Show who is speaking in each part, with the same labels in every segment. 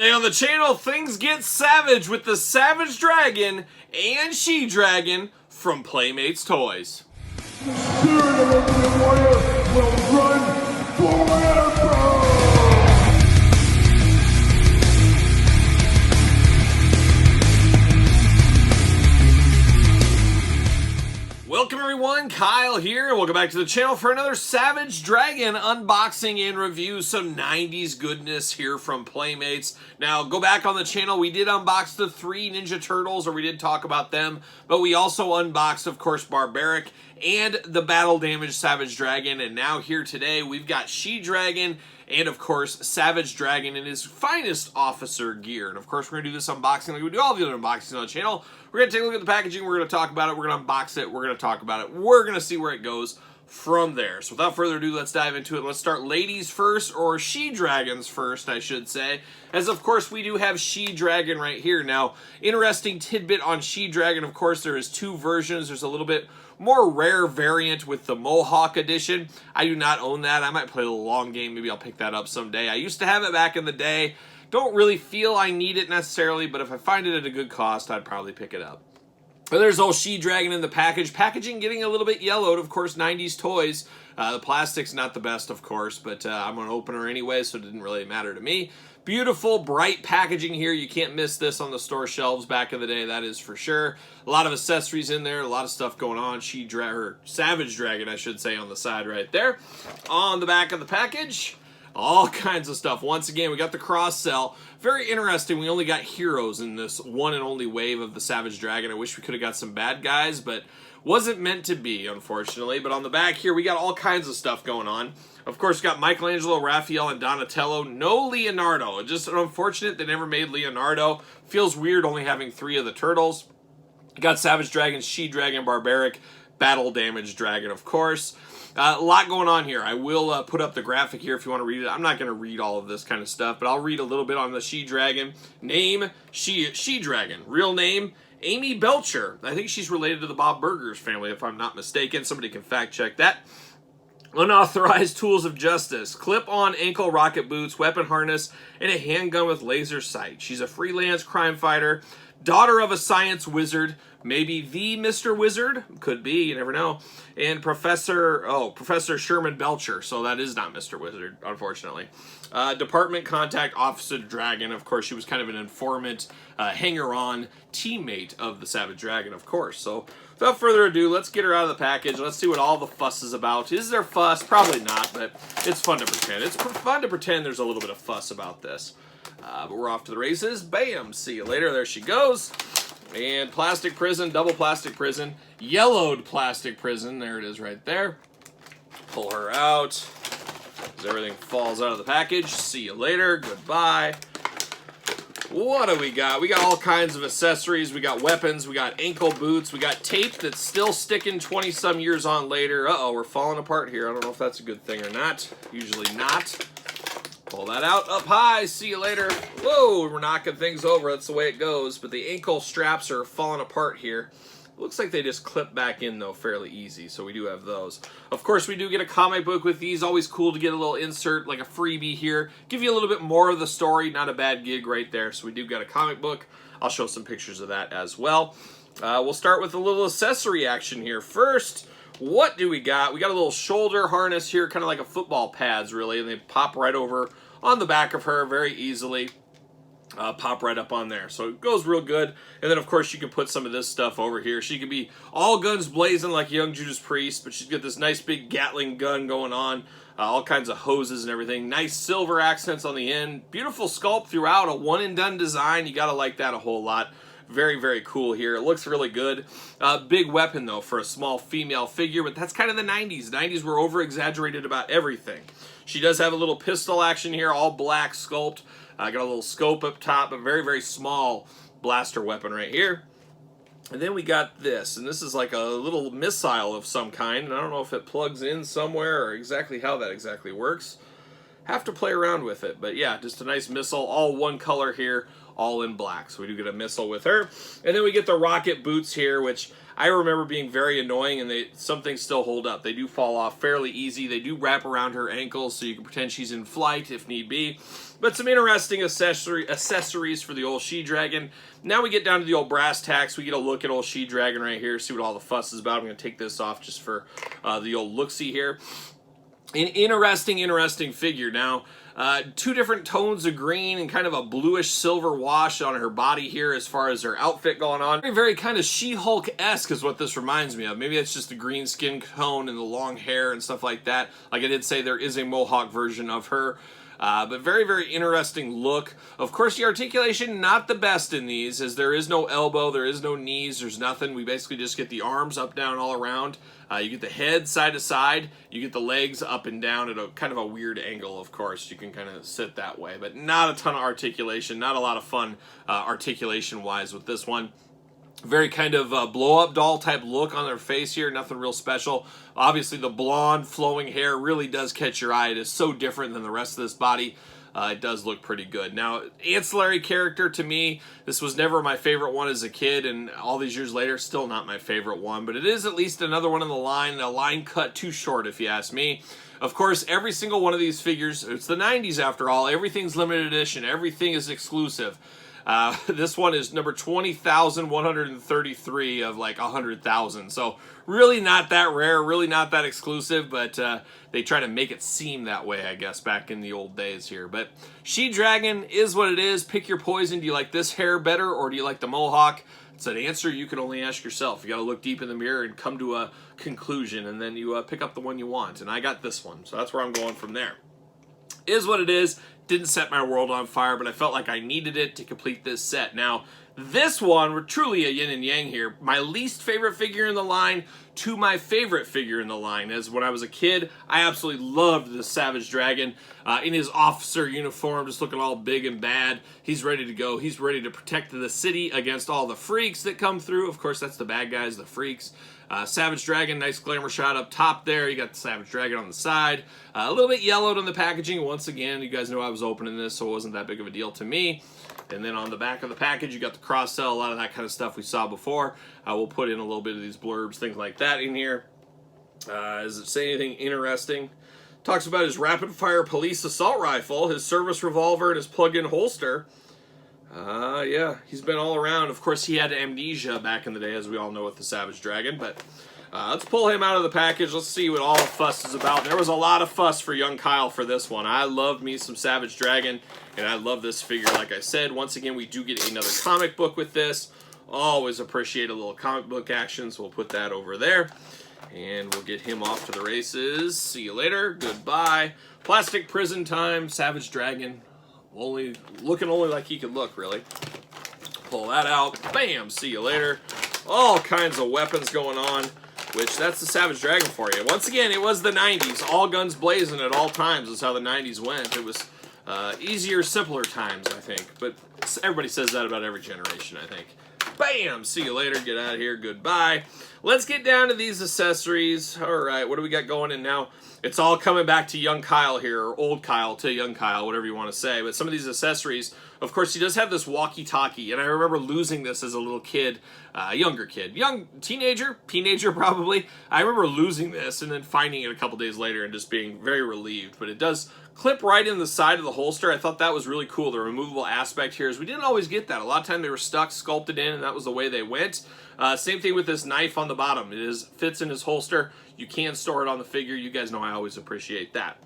Speaker 1: Today on the channel, things get savage with the Savage Dragon and She-Dragon from Playmates Toys.
Speaker 2: The spirit of Ultimate Warrior will run forever!
Speaker 1: Welcome everyone, Kyle here, and welcome back to the channel for another Savage Dragon unboxing and review. Some 90s goodness here from Playmates. Now, go back on the channel, we did unbox the 3 Ninja Turtles, or we did talk about them, but we also unboxed, of course, Barbaric and the Battle Damage Savage Dragon, and now here today, we've got She-Dragon and, of course, Savage Dragon in his finest officer gear. And, of course, we're going to do this unboxing like we do all the other unboxings on the channel. We're going to take a look at the packaging, we're going to talk about it, we're going to unbox it, we're going to talk about it, we're going to see where it goes from there. So without further ado, let's dive into it. Let's start ladies first, or She-Dragons first, I should say. As, of course, we do have She-Dragon right here. Now, interesting tidbit on She-Dragon, of course, there is 2 versions. There's a little bit more rare variant with the Mohawk edition. I do not own that. I might play a little long game. Maybe I'll pick that up someday. I used to have it back in the day. Don't really feel I need it necessarily, but if I find it at a good cost, I'd probably pick it up. But there's old She-Dragon in the package. Packaging getting a little bit yellowed, of course, 90s toys. The plastic's not the best, of course, but I'm going to open her anyway, so it didn't really matter to me. Beautiful, bright packaging here. You can't miss this on the store shelves back in the day, that is for sure. A lot of accessories in there, a lot of stuff going on. Savage Dragon, I should say, on the side right there. On the back of the package, all kinds of stuff. Once again, we got the cross-sell. Very interesting. We only got heroes in this one and only wave of the Savage Dragon. I wish we could have got some bad guys, but wasn't meant to be, unfortunately. But on the back here, we got all kinds of stuff going on. Of course, got Michelangelo, Raphael, and Donatello. No Leonardo. Just unfortunate they never made Leonardo. Feels weird only having 3 of the turtles. Got Savage Dragon, She-Dragon, Barbaric, Battle Damage Dragon, of course. A lot going on here. I will put up the graphic here if you want to read it. I'm not going to read all of this kind of stuff, but I'll read a little bit on the She-Dragon. Name, She-Dragon. Real name, Amy Belcher. I think she's related to the Bob Burgers family, if I'm not mistaken. Somebody can fact check that. Unauthorized tools of justice. Clip-on ankle rocket boots, weapon harness, and a handgun with laser sight. She's a freelance crime fighter. Daughter of a science wizard, maybe the Mr. Wizard, could be, you never know, and Professor Sherman Belcher, so that is not Mr. Wizard, unfortunately. Department Contact Officer Dragon, of course, she was kind of an informant, hanger-on teammate of the Savage Dragon, of course. So, without further ado, let's get her out of the package. Let's see what all the fuss is about. Is there fuss? Probably not, but it's fun to pretend. It's fun to pretend there's a little bit of fuss about this. But we're off to the races. Bam! See you later. There she goes. And plastic prison, double plastic prison, yellowed plastic prison. There it is right there. Pull her out as everything falls out of the package. See you later. Goodbye. What do we got? We got all kinds of accessories. We got weapons. We got ankle boots. We got tape that's still sticking 20-some years on later. Uh-oh, we're falling apart here. I don't know if that's a good thing or not. Usually not. Pull that out, up high, see you later. Whoa, we're knocking things over, that's the way it goes. But the ankle straps are falling apart here. Looks like they just clip back in, though, fairly easy, so we do have those. Of course, we do get a comic book with these. Always cool to get a little insert, like a freebie here. Give you a little bit more of the story, not a bad gig right there. So we do got a comic book. I'll show some pictures of that as well. We'll start with a little accessory action here. First, what do we got? We got a little shoulder harness here, kind of like a football pads, really, and they pop right over on the back of her very easily. Pop right up on there. So it goes real good. And then, of course, you can put some of this stuff over here. She can be all guns blazing like young Judas Priest, but she's got this nice big Gatling gun going on. All kinds of hoses and everything. Nice silver accents on the end. Beautiful sculpt throughout. A one-and-done design. You got to like that a whole lot. Very, very cool here. It looks really good. Big weapon, though, for a small female figure, but that's kind of the 90s. 90s were over-exaggerated about everything. She does have a little pistol action here, all black sculpt. Got a little scope up top, a very, very small blaster weapon right here. And then we got this, and this is like a little missile of some kind. And I don't know if it plugs in somewhere or exactly how that exactly works. Have to play around with it, but yeah, just a nice missile, all one color here. all in black. So we do get a missile with her. And then we get the rocket boots here, which I remember being very annoying, and some things still hold up. They do fall off fairly easy. They do wrap around her ankles, so you can pretend she's in flight if need be. But some interesting accessories for the old she-dragon. Now we get down to the old brass tacks. We get a look at old she-dragon right here, see what all the fuss is about. I'm going to take this off just for the old look-see here. An interesting figure. Now, two different tones of green and kind of a bluish silver wash on her body here as far as her outfit going on. Very kind of She-Hulk-esque is what this reminds me of. Maybe it's just the green skin tone and the long hair and stuff like that. Like I did say, there is a Mohawk version of her. But very interesting look. Of course, the articulation, not the best in these, as there is no elbow, there is no knees, there's nothing. We basically just get the arms up, down, all around. You get the head side to side. You get the legs up and down at a kind of a weird angle, of course. You can kind of sit that way, but not a ton of articulation, not a lot of fun articulation-wise with this one. Very kind of blow-up doll type look on their face here, nothing real special. Obviously the blonde flowing hair really does catch your eye. It is so different than the rest of this body. It does look pretty good. Now, ancillary character to me, this was never my favorite one as a kid, and all these years later, still not my favorite one, but it is at least another one in the line, a line cut too short if you ask me. Of course, every single one of these figures, it's the 90s after all, everything's limited edition, everything is exclusive. This one is number 20,133 of like 100,000. So really not that rare, really not that exclusive, but they try to make it seem that way, I guess, back in the old days here. But She-Dragon is what it is. Pick your poison. Do you like this hair better, or do you like the Mohawk? It's an answer you can only ask yourself. You got to look deep in the mirror and come to a conclusion, and then you pick up the one you want. And I got this one, so that's where I'm going from there. Is what it is. Didn't set my world on fire, but I felt like I needed it to complete this set. Now, this one, we're truly a yin and yang here. My least favorite figure in the line to my favorite figure in the line. As when I was a kid, I absolutely loved the Savage Dragon in his officer uniform, just looking all big and bad. He's ready to go. He's ready to protect the city against all the freaks that come through. Of course, that's the bad guys, the freaks. Savage Dragon, nice glamour shot up top there. You got the Savage Dragon on the side. A little bit yellowed on the packaging. Once again, you guys know I was opening this, so it wasn't that big of a deal to me. And then on the back of the package, you got the cross-sell, a lot of that kind of stuff we saw before. We'll put in a little bit of these blurbs, things like that in here. Does it say anything interesting? Talks about his rapid-fire police assault rifle, his service revolver, and his plug-in holster. Yeah, he's been all around. Of course, he had amnesia back in the day, as we all know with the Savage Dragon, but let's pull him out of the package. Let's see what all the fuss is about. There was a lot of fuss for young Kyle for this one. I love me some Savage Dragon, and I love this figure, like I said. Once again, we do get another comic book with this. Always appreciate a little comic book action, so we'll put that over there. And we'll get him off to the races. See you later. Goodbye. Plastic prison time. Savage Dragon. Looking only like he could look, really. Pull that out. Bam! See you later. All kinds of weapons going on, which that's the Savage Dragon for you. Once again, it was the 90s. All guns blazing at all times is how the 90s went. It was easier, simpler times, I think. But everybody says that about every generation, I think. Bam! See you later. Get out of here. Goodbye. Let's get down to these accessories. All right, what do we got going in now? It's all coming back to young Kyle here, or old Kyle to young Kyle, whatever you want to say. But some of these accessories, of course, he does have this walkie-talkie, and I remember losing this as a little kid, younger kid, young teenager probably. I remember losing this and then finding it a couple days later and just being very relieved. But it does clip right in the side of the holster. I thought that was really cool. The removable aspect here is we didn't always get that. A lot of time they were stuck, sculpted in, and that was the way they went. Same thing with this knife on the bottom. It fits in his holster. You can store it on the figure. You guys know I always appreciate that.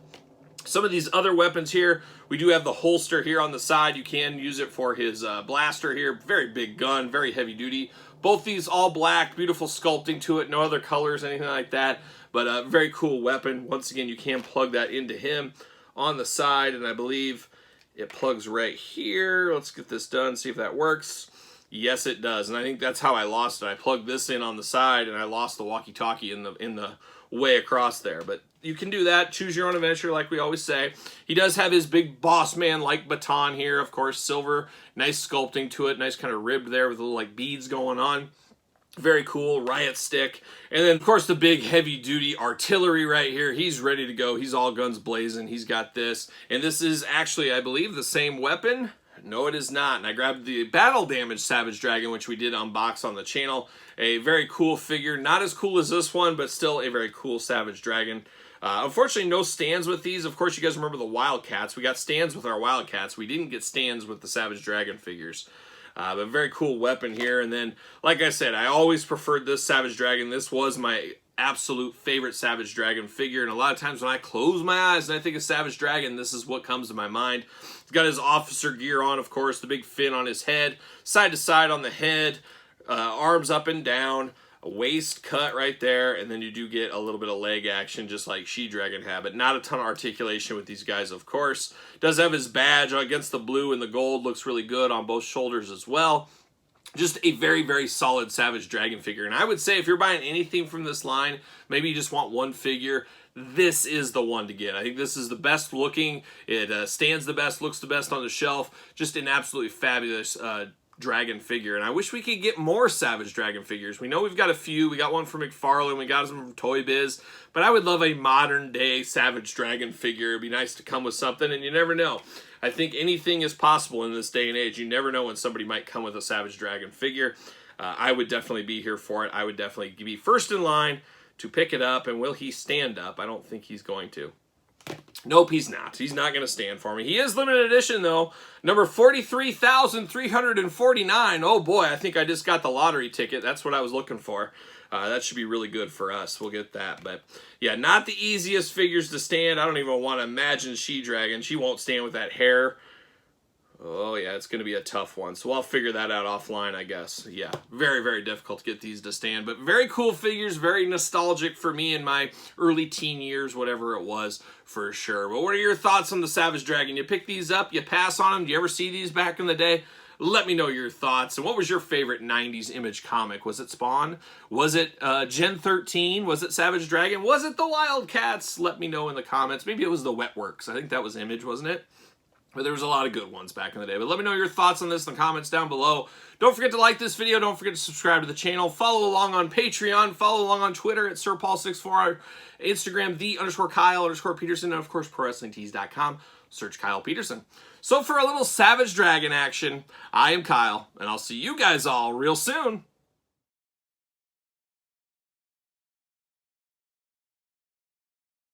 Speaker 1: Some of these other weapons here, we do have the holster here on the side. You can use it for his blaster here. Very big gun, very heavy duty. Both these all black, beautiful sculpting to it. No other colors, anything like that. But a very cool weapon. Once again, you can plug that into him on the side, and I believe it plugs right here. Let's get this done, see if that works. Yes, it does, and I think that's how I lost it. I plugged this in on the side, and I lost the walkie-talkie in the way across there. But you can do that. Choose your own adventure, like we always say. He does have his big boss man-like baton here, of course, silver. Nice sculpting to it, nice kind of ribbed there with little like beads going on. Very cool, riot stick. And then, of course, the big heavy-duty artillery right here. He's ready to go. He's all guns blazing. He's got this. And this is actually, I believe, the same weapon. No, it is not. And I grabbed the Battle Damage Savage Dragon, which we did unbox on the channel. A very cool figure. Not as cool as this one, but still a very cool Savage Dragon. Unfortunately, no stands with these. Of course, you guys remember the Wildcats. We got stands with our Wildcats. We didn't get stands with the Savage Dragon figures. But very cool weapon here. And then, like I said, I always preferred this Savage Dragon. This was my absolute favorite Savage Dragon figure. And a lot of times when I close my eyes and I think of Savage Dragon, this is what comes to my mind. He's got his officer gear on, of course, the big fin on his head, side to side on the head, arms up and down, a waist cut right there, and then you do get a little bit of leg action just like She-Dragon had, but not a ton of articulation with these guys, of course. Does have his badge against the blue and the gold, looks really good on both shoulders as well. Just a very, very solid Savage Dragon figure. And I would say if you're buying anything from this line, maybe you just want one figure, this is the one to get. I think this is the best looking. It stands the best, looks the best on the shelf. Just an absolutely fabulous dragon figure. And I wish we could get more Savage Dragon figures. We know we've got a few. We got one from McFarlane. We got some from Toy Biz. But I would love a modern day Savage Dragon figure. It'd be nice to come with something, and you never know. I think anything is possible in this day and age. You never know when somebody might come with a Savage Dragon figure. I would definitely be here for it. I would definitely be first in line to pick it up. And will he stand up? I don't think he's going to. Nope, he's not. He's not going to stand for me. He is limited edition, though. Number 43,349. Oh, boy, I think I just got the lottery ticket. That's what I was looking for. That should be really good for us. We'll get that. But, yeah, not the easiest figures to stand. I don't even want to imagine She-Dragon. She won't stand with that hair. Oh, yeah, it's going to be a tough one. So I'll figure that out offline, I guess. Yeah, very, very difficult to get these to stand. But very cool figures, very nostalgic for me in my early teen years, whatever it was, for sure. But what are your thoughts on the Savage Dragon? You pick these up? You pass on them? Do you ever see these back in the day? Let me know your thoughts. And what was your favorite 90s Image comic? Was it Spawn? Was it Gen 13? Was it Savage Dragon? Was it the Wildcats? Let me know in the comments. Maybe it was the Wetworks. I think that was Image, wasn't it? But there was a lot of good ones back in the day. But let me know your thoughts on this in the comments down below. Don't forget to like this video. Don't forget to subscribe to the channel. Follow along on Patreon. Follow along on Twitter at SirPaul64. Instagram, _Kyle_Peterson. And, of course, ProWrestlingTees.com. Search Kyle Peterson. So for a little Savage Dragon action, I am Kyle. And I'll see you guys all real soon.